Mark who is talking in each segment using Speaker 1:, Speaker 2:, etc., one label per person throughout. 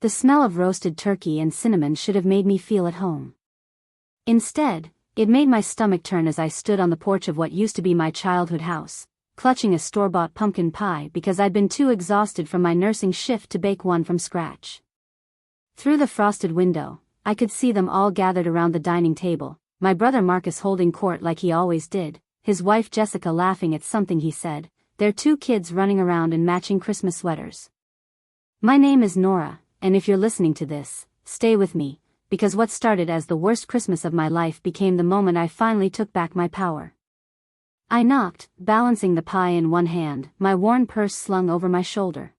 Speaker 1: The smell of roasted turkey and cinnamon should have made me feel at home. Instead, it made my stomach turn as I stood on the porch of what used to be my childhood house, clutching a store-bought pumpkin pie because I'd been too exhausted from my nursing shift to bake one from scratch. Through the frosted window, I could see them all gathered around the dining table, my brother Marcus holding court like he always did, his wife Jessica laughing at something he said, their 2 kids running around in matching Christmas sweaters. My name is Nora, and if you're listening to this, stay with me, because what started as the worst Christmas of my life became the moment I finally took back my power. I knocked, balancing the pie in one hand, my worn purse slung over my shoulder.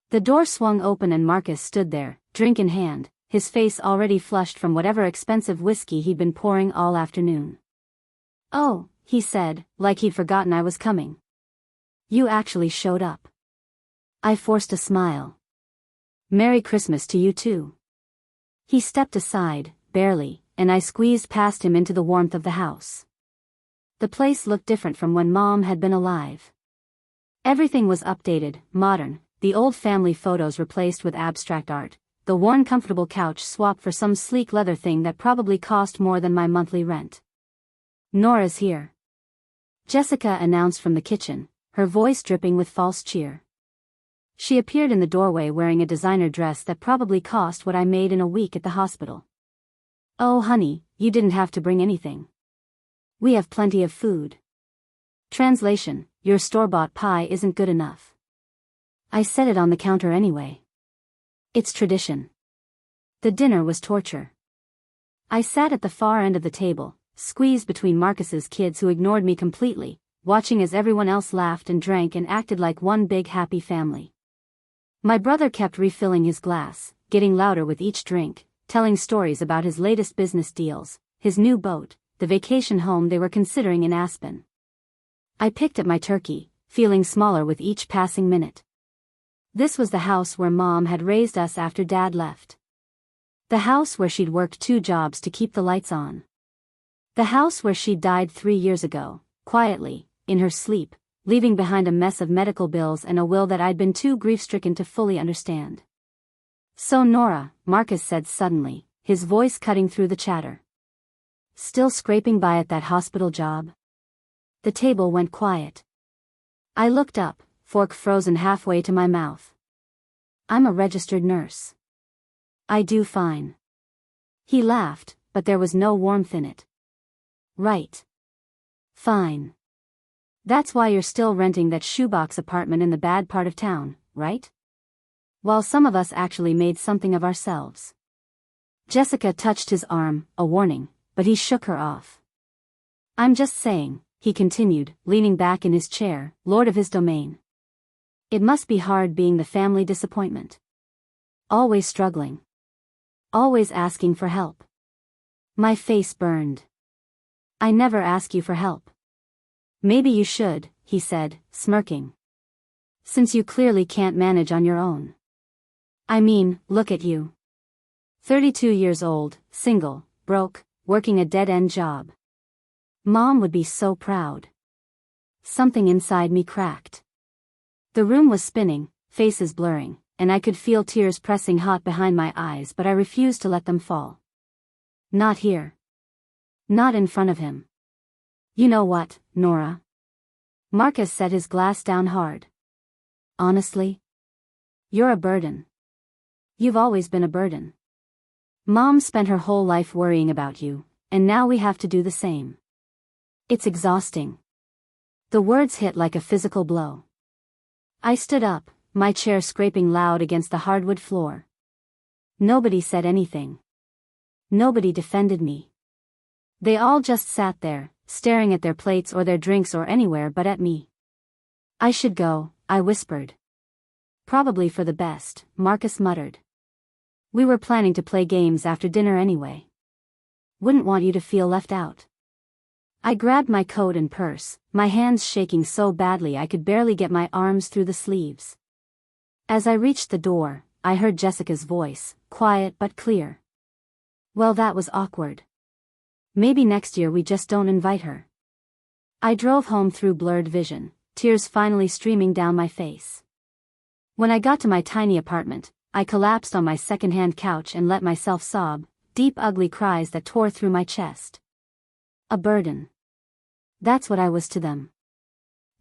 Speaker 1: The door swung open and Marcus stood there, drink in hand, his face already flushed from whatever expensive whiskey he'd been pouring all afternoon. "Oh," he said, like he'd forgotten I was coming. "You actually showed up." I forced a smile. "Merry Christmas to you too." He stepped aside, barely, and I squeezed past him into the warmth of the house. The place looked different from when Mom had been alive. Everything was updated, modern, the old family photos replaced with abstract art, the worn comfortable couch swapped for some sleek leather thing that probably cost more than my monthly rent. "Nora's here," Jessica announced from the kitchen, her voice dripping with false cheer. She appeared in the doorway wearing a designer dress that probably cost what I made in a week at the hospital. "Oh honey, you didn't have to bring anything. We have plenty of food." Translation: your store-bought pie isn't good enough. I set it on the counter anyway. It's tradition. The dinner was torture. I sat at the far end of the table, squeezed between Marcus's kids who ignored me completely, watching as everyone else laughed and drank and acted like one big happy family. My brother kept refilling his glass, getting louder with each drink, telling stories about his latest business deals, his new boat, the vacation home they were considering in Aspen. I picked at my turkey, feeling smaller with each passing minute. This was the house where Mom had raised us after Dad left. The house where she'd worked 2 jobs to keep the lights on. The house where she died 3 years ago, quietly, in her sleep, leaving behind a mess of medical bills and a will that I'd been too grief-stricken to fully understand. "So Nora," Marcus said suddenly, his voice cutting through the chatter. "Still scraping by at that hospital job?" The table went quiet. I looked up, fork frozen halfway to my mouth. "I'm a registered nurse. I do fine." He laughed, but there was no warmth in it. "Right. Fine. That's why you're still renting that shoebox apartment in the bad part of town, right? While some of us actually made something of ourselves." Jessica touched his arm, a warning, but he shook her off. "I'm just saying," he continued, leaning back in his chair, lord of his domain. "It must be hard being the family disappointment. Always struggling. Always asking for help." My face burned. "I never ask you for help." "Maybe you should," he said, smirking. "Since you clearly can't manage on your own. I mean, look at you. 32 years old, single, broke, working a dead-end job. Mom would be so proud." Something inside me cracked. The room was spinning, faces blurring, and I could feel tears pressing hot behind my eyes, but I refused to let them fall. Not here. Not in front of him. "You know what, Nora?" Marcus set his glass down hard. "Honestly? You're a burden. You've always been a burden. Mom spent her whole life worrying about you, and now we have to do the same. It's exhausting." The words hit like a physical blow. I stood up, my chair scraping loud against the hardwood floor. Nobody said anything. Nobody defended me. They all just sat there, staring at their plates or their drinks or anywhere but at me. "I should go," I whispered. "Probably for the best," Marcus muttered. "We were planning to play games after dinner anyway. Wouldn't want you to feel left out." I grabbed my coat and purse, my hands shaking so badly I could barely get my arms through the sleeves. As I reached the door, I heard Jessica's voice, quiet but clear. "Well, that was awkward. Maybe next year we just don't invite her." I drove home through blurred vision, tears finally streaming down my face. When I got to my tiny apartment, I collapsed on my second-hand couch and let myself sob, deep ugly cries that tore through my chest. A burden. That's what I was to them.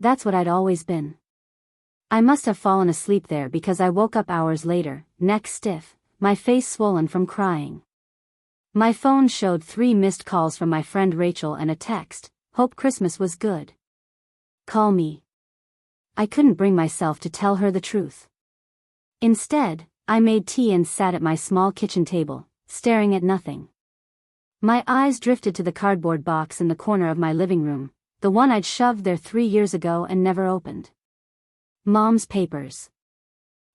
Speaker 1: That's what I'd always been. I must have fallen asleep there because I woke up hours later, neck stiff, my face swollen from crying. My phone showed 3 missed calls from my friend Rachel and a text, "Hope Christmas was good. Call me." I couldn't bring myself to tell her the truth. Instead, I made tea and sat at my small kitchen table, staring at nothing. My eyes drifted to the cardboard box in the corner of my living room, the one I'd shoved there 3 years ago and never opened. Mom's papers.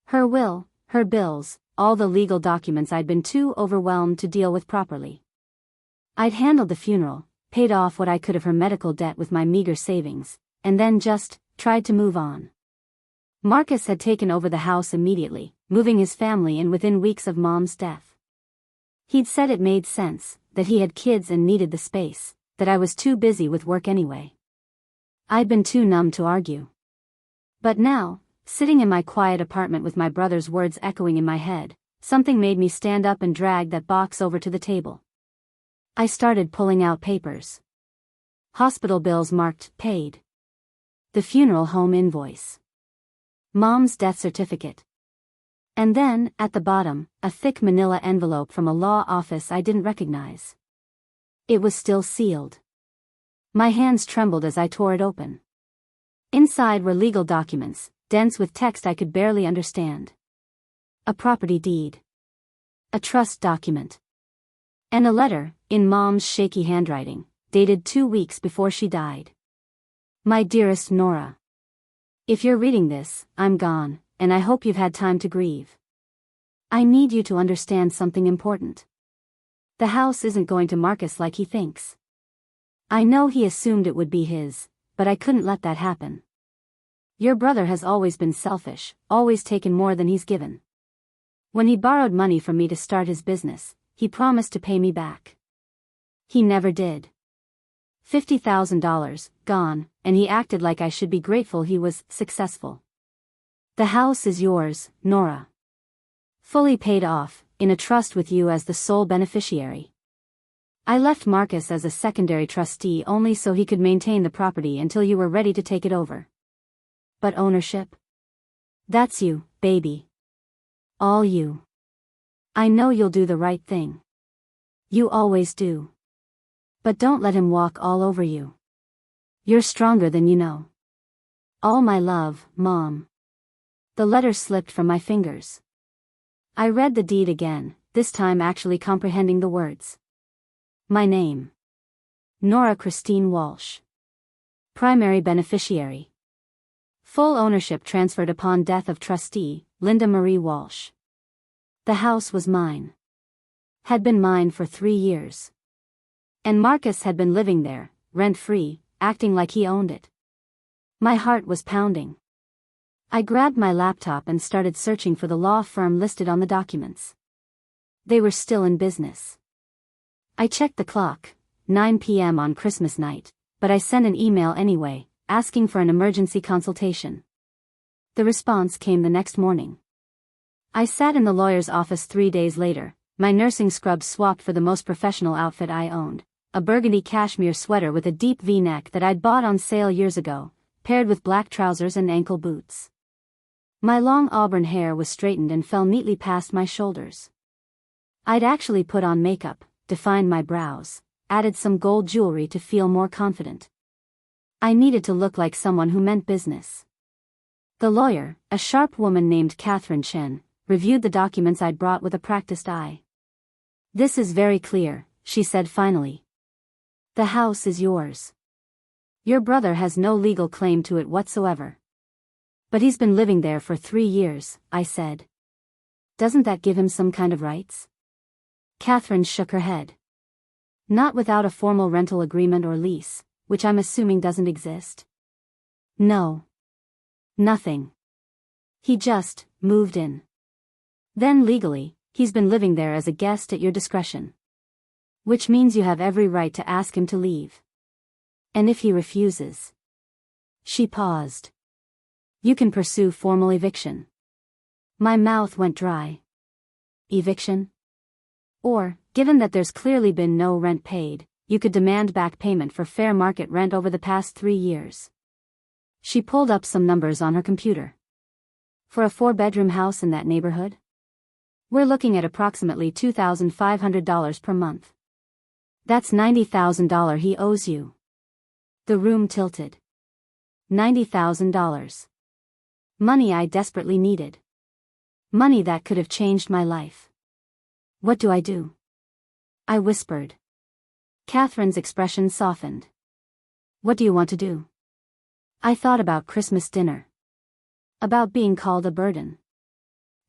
Speaker 1: Her will, her bills, all the legal documents I'd been too overwhelmed to deal with properly. I'd handled the funeral, paid off what I could of her medical debt with my meager savings, and then just tried to move on. Marcus had taken over the house immediately, moving his family in within weeks of Mom's death. He'd said it made sense, that he had kids and needed the space, that I was too busy with work anyway. I'd been too numb to argue. But now, sitting in my quiet apartment with my brother's words echoing in my head, something made me stand up and drag that box over to the table. I started pulling out papers. Hospital bills marked paid. The funeral home invoice. Mom's death certificate. And then, at the bottom, a thick manila envelope from a law office I didn't recognize. It was still sealed. My hands trembled as I tore it open. Inside were legal documents, dense with text I could barely understand. A property deed. A trust document. And a letter, in Mom's shaky handwriting, dated 2 weeks before she died. My dearest Nora. If you're reading this, I'm gone, and I hope you've had time to grieve. I need you to understand something important. The house isn't going to Marcus like he thinks. I know he assumed it would be his, but I couldn't let that happen. Your brother has always been selfish, always taken more than he's given. When he borrowed money from me to start his business, he promised to pay me back. He never did. $50,000, gone, and he acted like I should be grateful he was successful. The house is yours, Nora. Fully paid off, in a trust with you as the sole beneficiary. I left Marcus as a secondary trustee only so he could maintain the property until you were ready to take it over. But ownership? That's you, baby. All you. I know you'll do the right thing. You always do. But don't let him walk all over you. You're stronger than you know. All my love, Mom. The letter slipped from my fingers. I read the deed again, this time actually comprehending the words. My name. Nora Christine Walsh. Primary beneficiary. Full ownership transferred upon death of trustee, Linda Marie Walsh. The house was mine. Had been mine for 3 years. And Marcus had been living there, rent-free, acting like he owned it. My heart was pounding. I grabbed my laptop and started searching for the law firm listed on the documents. They were still in business. I checked the clock, 9 p.m. on Christmas night, but I sent an email anyway, asking for an emergency consultation. The response came the next morning. I sat in the lawyer's office 3 days later, my nursing scrubs swapped for the most professional outfit I owned, a burgundy cashmere sweater with a deep V-neck that I'd bought on sale years ago, paired with black trousers and ankle boots. My long auburn hair was straightened and fell neatly past my shoulders. I'd actually put on makeup, defined my brows, added some gold jewelry to feel more confident. I needed to look like someone who meant business. The lawyer, a sharp woman named Catherine Chen, reviewed the documents I'd brought with a practiced eye. This is very clear, she said finally. The house is yours. Your brother has no legal claim to it whatsoever. But he's been living there for 3 years, I said. Doesn't that give him some kind of rights? Catherine shook her head. Not without a formal rental agreement or lease, which I'm assuming doesn't exist. No. Nothing. He just moved in. Then legally, he's been living there as a guest at your discretion. Which means you have every right to ask him to leave. And if he refuses. She paused. You can pursue formal eviction. My mouth went dry. eviction? Or, given that there's clearly been no rent paid, you could demand back payment for fair market rent over the past 3 years. She pulled up some numbers on her computer. For a 4-bedroom house in that neighborhood, we're looking at approximately $2,500 per month. That's $90,000 he owes you. The room tilted. $90,000. Money I desperately needed. Money that could have changed my life. What do I do? I whispered. Catherine's expression softened. What do you want to do? I thought about Christmas dinner. About being called a burden.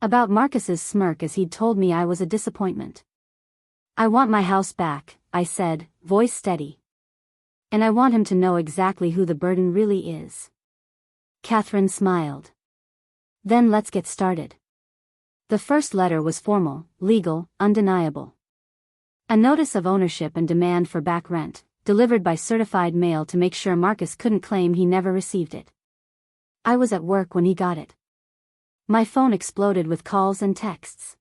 Speaker 1: About Marcus's smirk as he'd told me I was a disappointment. I want my house back, I said, voice steady. And I want him to know exactly who the burden really is. Catherine smiled. Then let's get started. The first letter was formal, legal, undeniable. A notice of ownership and demand for back rent, delivered by certified mail to make sure Marcus couldn't claim he never received it. I was at work when he got it. My phone exploded with calls and texts.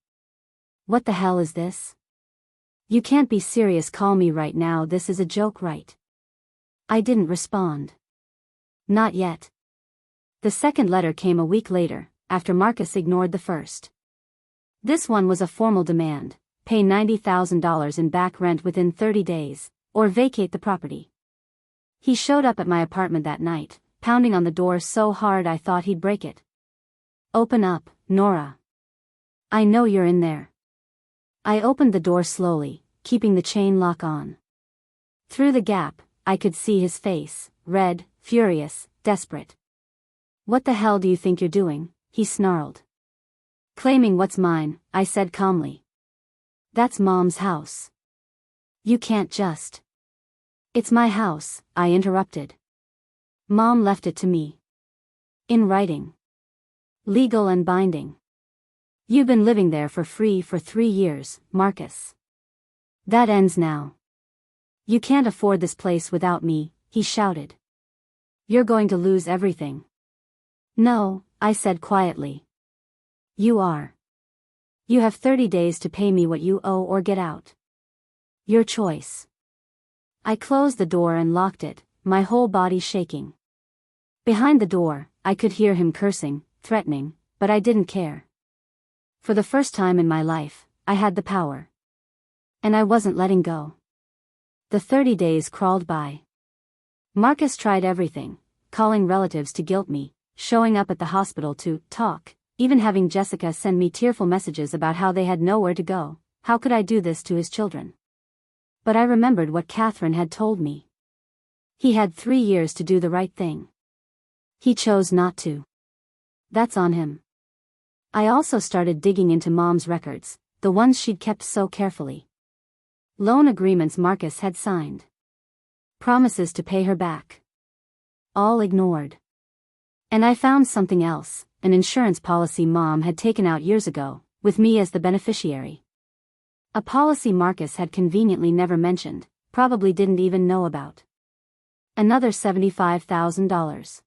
Speaker 1: What the hell is this? You can't be serious, call me right now, this is a joke, right? I didn't respond. Not yet. The second letter came a week later, after Marcus ignored the first. This one was a formal demand, pay $90,000 in back rent within 30 days, or vacate the property. He showed up at my apartment that night, pounding on the door so hard I thought he'd break it. Open up, Nora. I know you're in there. I opened the door slowly, keeping the chain lock on. Through the gap, I could see his face, red, furious, desperate. What the hell do you think you're doing? He snarled. Claiming what's mine, I said calmly. That's Mom's house. You can't just. It's my house, I interrupted. Mom left it to me. In writing. Legal and binding. You've been living there for free for 3 years, Marcus. That ends now. You can't afford this place without me, he shouted. You're going to lose everything. No, I said quietly. You are. You have 30 days to pay me what you owe or get out. Your choice. I closed the door and locked it, my whole body shaking. Behind the door, I could hear him cursing, threatening, but I didn't care. For the first time in my life, I had the power. And I wasn't letting go. The 30 days crawled by. Marcus tried everything, calling relatives to guilt me, showing up at the hospital to talk, even having Jessica send me tearful messages about how they had nowhere to go. How could I do this to his children? But I remembered what Catherine had told me. He had 3 years to do the right thing. He chose not to. That's on him. I also started digging into Mom's records, the ones she'd kept so carefully. Loan agreements Marcus had signed. Promises to pay her back. All ignored. And I found something else, an insurance policy Mom had taken out years ago, with me as the beneficiary. A policy Marcus had conveniently never mentioned, probably didn't even know about. Another $75,000.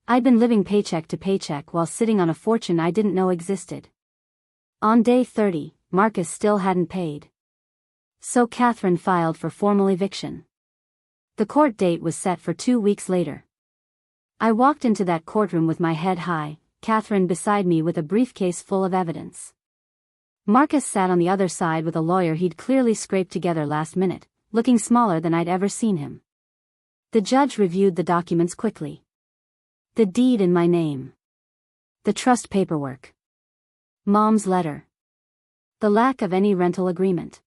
Speaker 1: I'd been living paycheck to paycheck while sitting on a fortune I didn't know existed. On day 30, Marcus still hadn't paid. So Catherine filed for formal eviction. The court date was set for 2 weeks later. I walked into that courtroom with my head high, Catherine beside me with a briefcase full of evidence. Marcus sat on the other side with a lawyer he'd clearly scraped together last minute, looking smaller than I'd ever seen him. The judge reviewed the documents quickly. The deed in my name. The trust paperwork. Mom's letter. The lack of any rental agreement.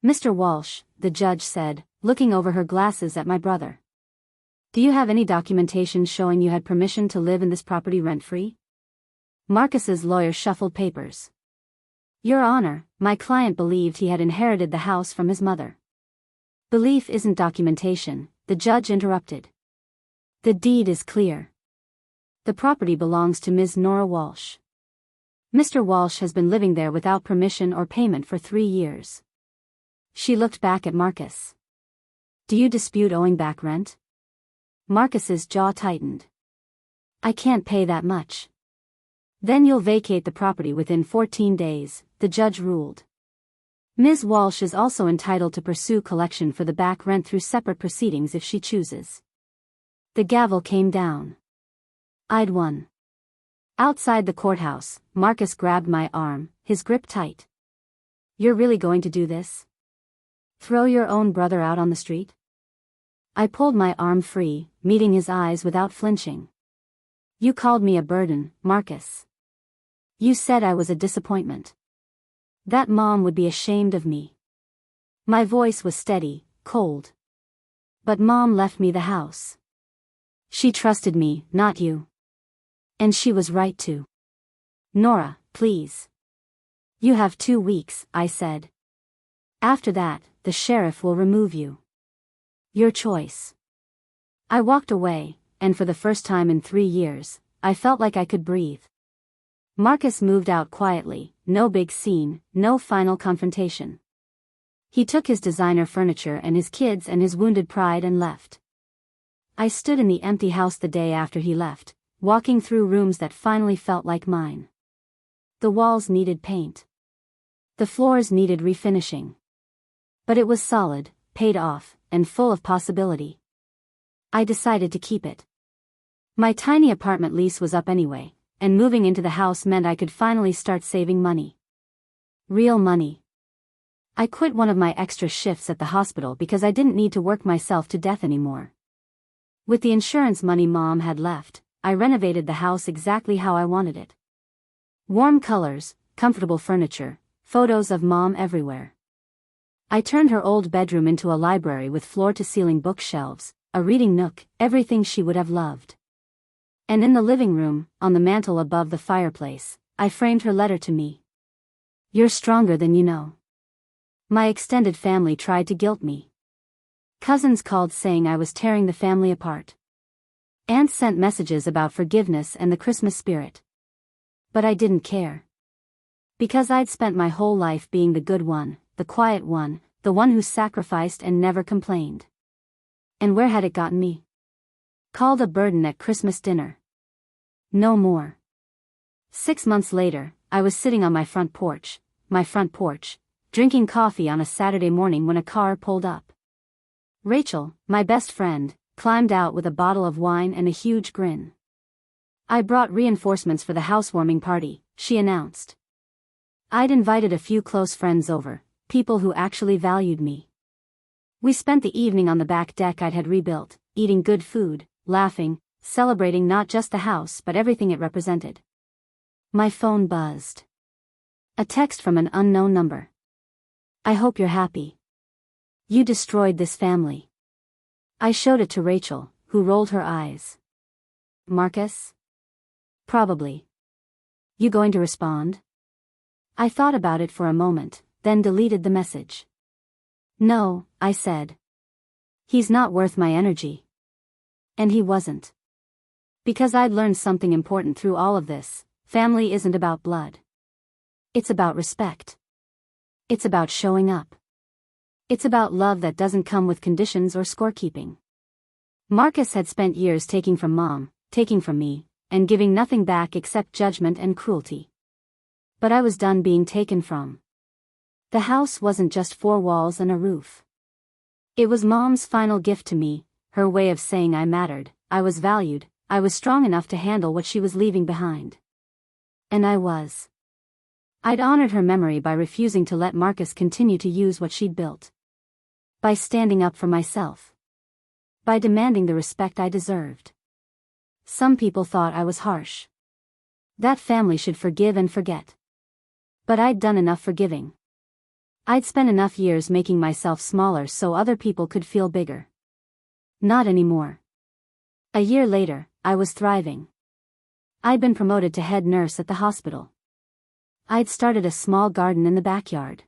Speaker 1: Mr. Walsh, the judge said, looking over her glasses at my brother. Do you have any documentation showing you had permission to live in this property rent-free? Marcus's lawyer shuffled papers. Your Honor, my client believed he had inherited the house from his mother. Belief isn't documentation, the judge interrupted. The deed is clear. The property belongs to Ms. Nora Walsh. Mr. Walsh has been living there without permission or payment for 3 years. She looked back at Marcus. Do you dispute owing back rent? Marcus's jaw tightened. I can't pay that much. Then you'll vacate the property within 14 days, the judge ruled. Ms. Walsh is also entitled to pursue collection for the back rent through separate proceedings if she chooses. The gavel came down. I'd won. Outside the courthouse, Marcus grabbed my arm, his grip tight. You're really going to do this? Throw your own brother out on the street? I pulled my arm free, meeting his eyes without flinching. You called me a burden, Marcus. You said I was a disappointment. That Mom would be ashamed of me. My voice was steady, cold. But Mom left me the house. She trusted me, not you. And she was right to. Nora, please. You have 2 weeks, I said. After that, the sheriff will remove you. Your choice. I walked away, and for the first time in 3 years, I felt like I could breathe. Marcus moved out quietly, no big scene, no final confrontation. He took his designer furniture and his kids and his wounded pride and left. I stood in the empty house the day after he left, walking through rooms that finally felt like mine. The walls needed paint. The floors needed refinishing. But it was solid, paid off, and full of possibility. I decided to keep it. My tiny apartment lease was up anyway, and moving into the house meant I could finally start saving money. Real money. I quit one of my extra shifts at the hospital because I didn't need to work myself to death anymore. With the insurance money Mom had left, I renovated the house exactly how I wanted it. Warm colors, comfortable furniture, photos of Mom everywhere. I turned her old bedroom into a library with floor-to-ceiling bookshelves, a reading nook, everything she would have loved. And in the living room, on the mantel above the fireplace, I framed her letter to me. You're stronger than you know. My extended family tried to guilt me. Cousins called saying I was tearing the family apart. Aunts sent messages about forgiveness and the Christmas spirit. But I didn't care. Because I'd spent my whole life being the good one, the quiet one, the one who sacrificed and never complained. And where had it gotten me? Called a burden at Christmas dinner. No more. 6 months later, I was sitting on my front porch, drinking coffee on a Saturday morning when a car pulled up. Rachel, my best friend, climbed out with a bottle of wine and a huge grin. I brought reinforcements for the housewarming party, she announced. I'd invited a few close friends over, people who actually valued me. We spent the evening on the back deck I had rebuilt, eating good food, laughing, celebrating not just the house but everything it represented. My phone buzzed. A text from an unknown number. I hope you're happy. You destroyed this family. I showed it to Rachel, who rolled her eyes. Marcus? Probably. You going to respond? I thought about it for a moment, then deleted the message. No, I said. He's not worth my energy. And he wasn't. Because I'd learned something important through all of this. Family isn't about blood. It's about respect. It's about showing up. It's about love that doesn't come with conditions or scorekeeping. Marcus had spent years taking from Mom, taking from me, and giving nothing back except judgment and cruelty. But I was done being taken from. The house wasn't just 4 walls and a roof. It was Mom's final gift to me, her way of saying I mattered, I was valued, I was strong enough to handle what she was leaving behind. And I was. I'd honored her memory by refusing to let Marcus continue to use what she'd built. By standing up for myself. By demanding the respect I deserved. Some people thought I was harsh. That family should forgive and forget. But I'd done enough forgiving. I'd spent enough years making myself smaller so other people could feel bigger. Not anymore. A year later, I was thriving. I'd been promoted to head nurse at the hospital. I'd started a small garden in the backyard.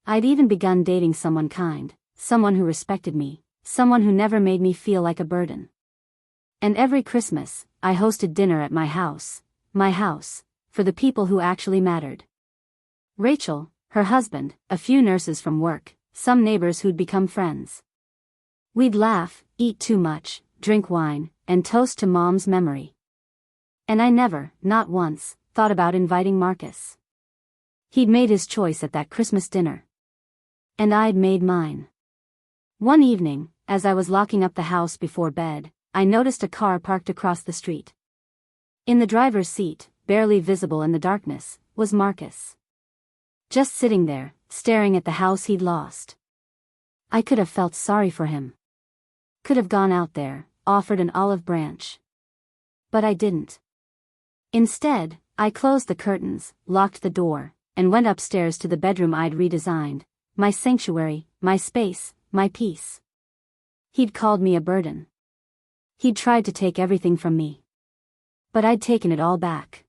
Speaker 1: I'd even begun dating someone kind, someone who respected me, someone who never made me feel like a burden. And every Christmas, I hosted dinner at my house, for the people who actually mattered. Rachel, her husband, a few nurses from work, some neighbors who'd become friends. We'd laugh, eat too much, drink wine, and toast to Mom's memory. And I never, not once, thought about inviting Marcus. He'd made his choice at that Christmas dinner. And I'd made mine. One evening, as I was locking up the house before bed, I noticed a car parked across the street. In the driver's seat, barely visible in the darkness, was Marcus. Just sitting there, staring at the house he'd lost. I could have felt sorry for him. Could have gone out there, offered an olive branch. But I didn't. Instead, I closed the curtains, locked the door, and went upstairs to the bedroom I'd redesigned, my sanctuary, my space, my peace. He'd called me a burden. He'd tried to take everything from me. But I'd taken it all back.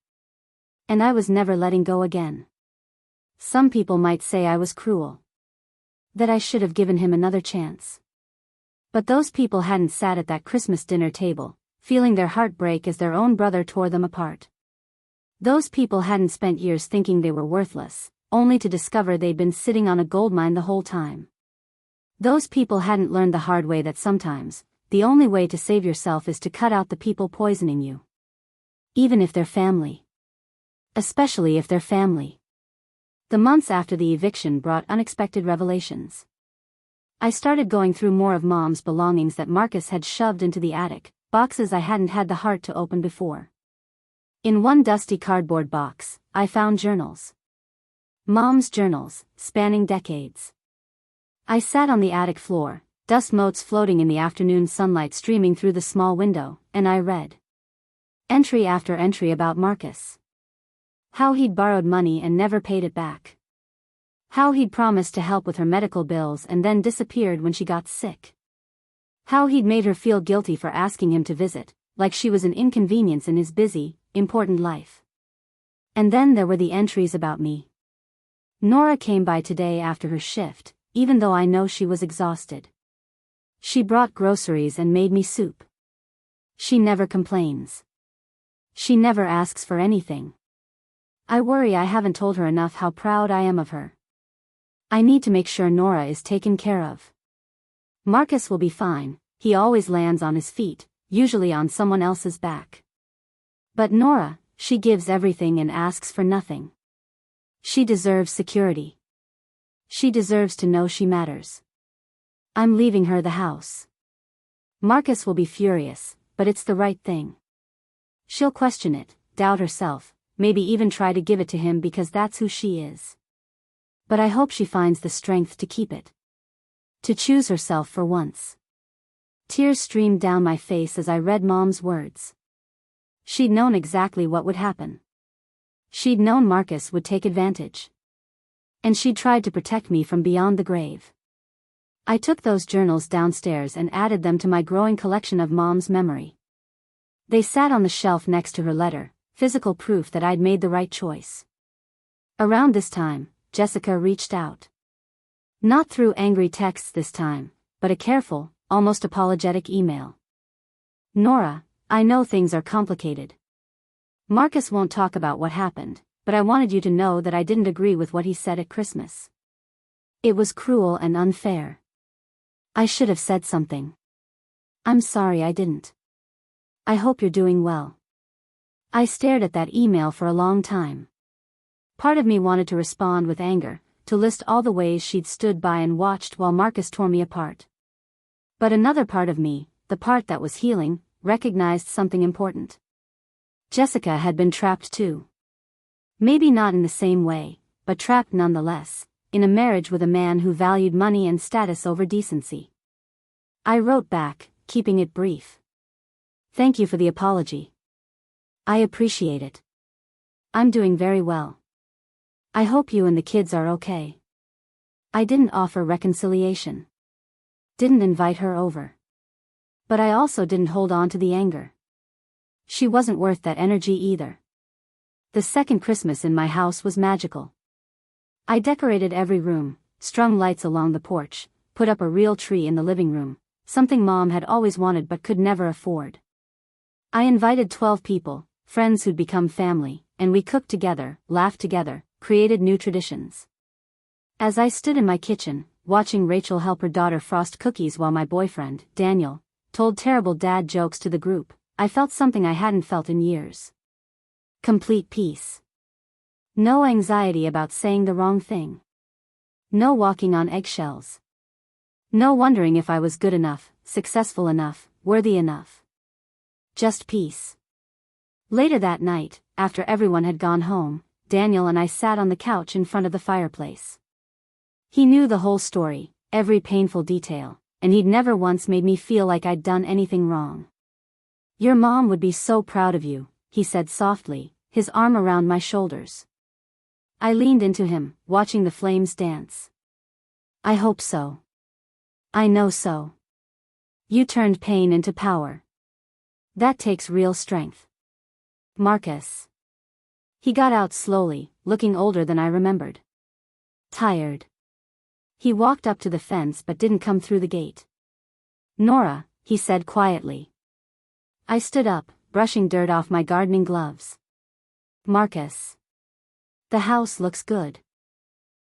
Speaker 1: And I was never letting go again. Some people might say I was cruel. That I should have given him another chance. But those people hadn't sat at that Christmas dinner table, feeling their heart break as their own brother tore them apart. Those people hadn't spent years thinking they were worthless, only to discover they'd been sitting on a goldmine the whole time. Those people hadn't learned the hard way that sometimes, the only way to save yourself is to cut out the people poisoning you. Even if they're family. Especially if they're family. The months after the eviction brought unexpected revelations. I started going through more of Mom's belongings that Marcus had shoved into the attic, boxes I hadn't had the heart to open before. In one dusty cardboard box, I found journals. Mom's journals, spanning decades. I sat on the attic floor, dust motes floating in the afternoon sunlight streaming through the small window, and I read. Entry after entry about Marcus. How he'd borrowed money and never paid it back. How he'd promised to help with her medical bills and then disappeared when she got sick. How he'd made her feel guilty for asking him to visit, like she was an inconvenience in his busy, important life. And then there were the entries about me. Nora came by today after her shift, even though I know she was exhausted. She brought groceries and made me soup. She never complains. She never asks for anything. I worry I haven't told her enough how proud I am of her. I need to make sure Nora is taken care of. Marcus will be fine, he always lands on his feet, usually on someone else's back. But Nora, she gives everything and asks for nothing. She deserves security. She deserves to know she matters. I'm leaving her the house. Marcus will be furious, but it's the right thing. She'll question it, doubt herself, maybe even try to give it to him because that's who she is. But I hope she finds the strength to keep it. To choose herself for once. Tears streamed down my face as I read Mom's words. She'd known exactly what would happen. She'd known Marcus would take advantage. And she'd tried to protect me from beyond the grave. I took those journals downstairs and added them to my growing collection of Mom's memory. They sat on the shelf next to her letter, physical proof that I'd made the right choice. Around this time, Jessica reached out. Not through angry texts this time, but a careful, almost apologetic email. Nora, I know things are complicated. Marcus won't talk about what happened, but I wanted you to know that I didn't agree with what he said at Christmas. It was cruel and unfair. I should have said something. I'm sorry I didn't. I hope you're doing well. I stared at that email for a long time. Part of me wanted to respond with anger, to list all the ways she'd stood by and watched while Marcus tore me apart. But another part of me, the part that was healing, recognized something important. Jessica had been trapped too. Maybe not in the same way, but trapped nonetheless, in a marriage with a man who valued money and status over decency. I wrote back, keeping it brief. Thank you for the apology. I appreciate it. I'm doing very well. I hope you and the kids are okay. I didn't offer reconciliation. Didn't invite her over. But I also didn't hold on to the anger. She wasn't worth that energy either. The second Christmas in my house was magical. I decorated every room, strung lights along the porch, put up a real tree in the living room, something Mom had always wanted but could never afford. I invited 12 people, friends who'd become family, and we cooked together, laughed together, created new traditions. As I stood in my kitchen, watching Rachel help her daughter frost cookies while my boyfriend, Daniel, told terrible dad jokes to the group, I felt something I hadn't felt in years. Complete peace. No anxiety about saying the wrong thing. No walking on eggshells. No wondering if I was good enough, successful enough, worthy enough. Just peace. Later that night, after everyone had gone home, Daniel and I sat on the couch in front of the fireplace. He knew the whole story, every painful detail, and he'd never once made me feel like I'd done anything wrong. "Your mom would be so proud of you," he said softly, his arm around my shoulders. I leaned into him, watching the flames dance. "I hope so. I know so. You turned pain into power. That takes real strength." Marcus. He got out slowly, looking older than I remembered. Tired. He walked up to the fence but didn't come through the gate. "Nora," he said quietly. I stood up, brushing dirt off my gardening gloves. "Marcus. The house looks good.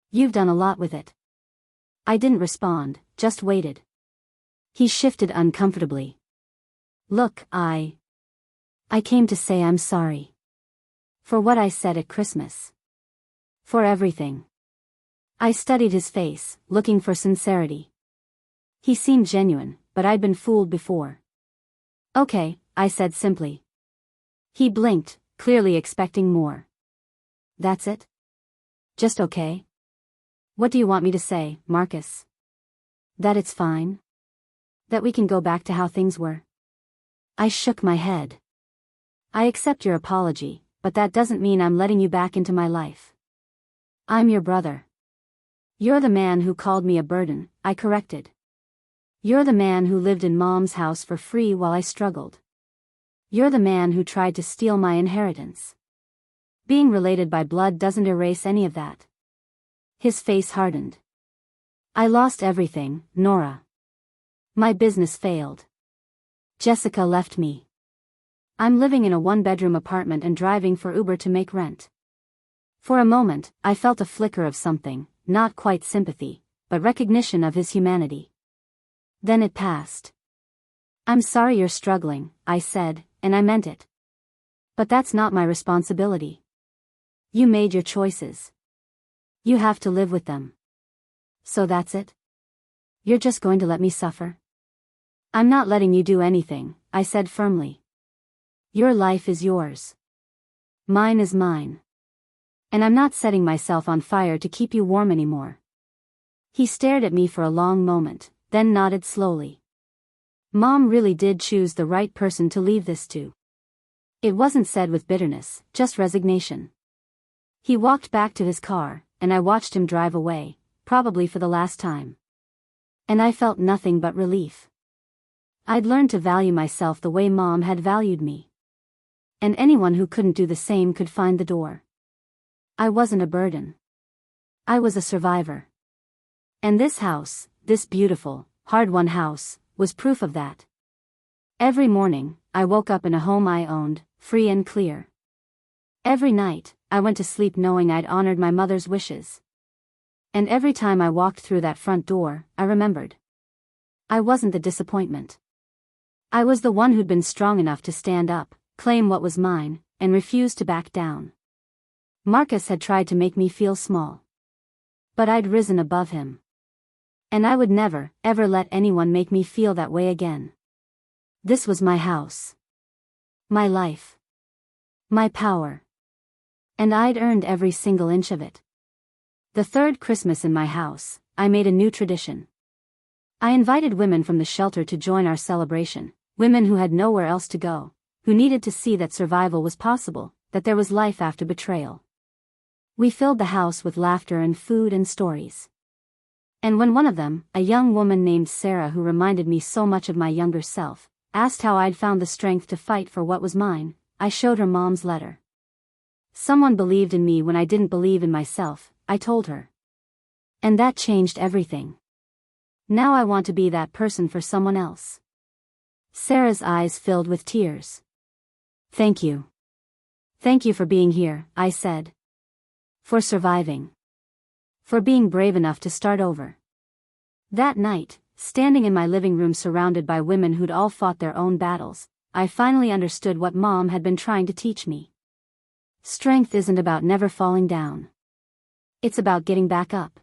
Speaker 1: You've done a lot with it." I didn't respond, just waited. He shifted uncomfortably. "Look, I came to say I'm sorry. For what I said at Christmas. For everything." I studied his face, looking for sincerity. He seemed genuine, but I'd been fooled before. "Okay," I said simply. He blinked, clearly expecting more. "That's it? Just okay? What do you want me to say, Marcus? That it's fine? That we can go back to how things were?" I shook my head. "I accept your apology, but that doesn't mean I'm letting you back into my life. I'm your brother. You're the man who called me a burden," I corrected. "You're the man who lived in Mom's house for free while I struggled. You're the man who tried to steal my inheritance. Being related by blood doesn't erase any of that." His face hardened. "I lost everything, Nora. My business failed. Jessica left me. I'm living in a one-bedroom apartment and driving for Uber to make rent." For a moment, I felt a flicker of something, not quite sympathy, but recognition of his humanity. Then it passed. "I'm sorry you're struggling," I said, and I meant it. "But that's not my responsibility. You made your choices. You have to live with them. So that's it? You're just going to let me suffer?" "I'm not letting you do anything," I said firmly. "Your life is yours. Mine is mine. And I'm not setting myself on fire to keep you warm anymore." He stared at me for a long moment, then nodded slowly. "Mom really did choose the right person to leave this to." It wasn't said with bitterness, just resignation. He walked back to his car, and I watched him drive away, probably for the last time. And I felt nothing but relief. I'd learned to value myself the way Mom had valued me. And anyone who couldn't do the same could find the door. I wasn't a burden. I was a survivor. And this house, this beautiful, hard-won house, was proof of that. Every morning, I woke up in a home I owned, free and clear. Every night, I went to sleep knowing I'd honored my mother's wishes. And every time I walked through that front door, I remembered. I wasn't the disappointment. I was the one who'd been strong enough to stand up, claim what was mine, and refuse to back down. Marcus had tried to make me feel small. But I'd risen above him. And I would never, ever let anyone make me feel that way again. This was my house. My life. My power. And I'd earned every single inch of it. The third Christmas in my house, I made a new tradition. I invited women from the shelter to join our celebration, women who had nowhere else to go, who needed to see that survival was possible, that there was life after betrayal. We filled the house with laughter and food and stories. And when one of them, a young woman named Sarah who reminded me so much of my younger self, asked how I'd found the strength to fight for what was mine, I showed her Mom's letter. Someone believed in me when I didn't believe in myself, I told her. And that changed everything. Now I want to be that person for someone else. Sarah's eyes filled with tears. "Thank you. Thank you for being here," I said. "For surviving. For being brave enough to start over." That night, standing in my living room surrounded by women who'd all fought their own battles, I finally understood what Mom had been trying to teach me. Strength isn't about never falling down. It's about getting back up.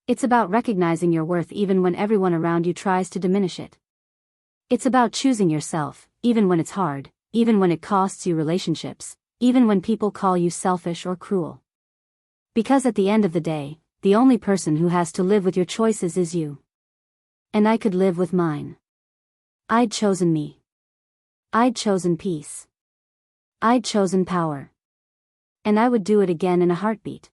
Speaker 1: It's about recognizing your worth even when everyone around you tries to diminish it. It's about choosing yourself, even when it's hard, even when it costs you relationships, even when people call you selfish or cruel. Because at the end of the day, the only person who has to live with your choices is you. And I could live with mine. I'd chosen me. I'd chosen peace. I'd chosen power. And I would do it again in a heartbeat.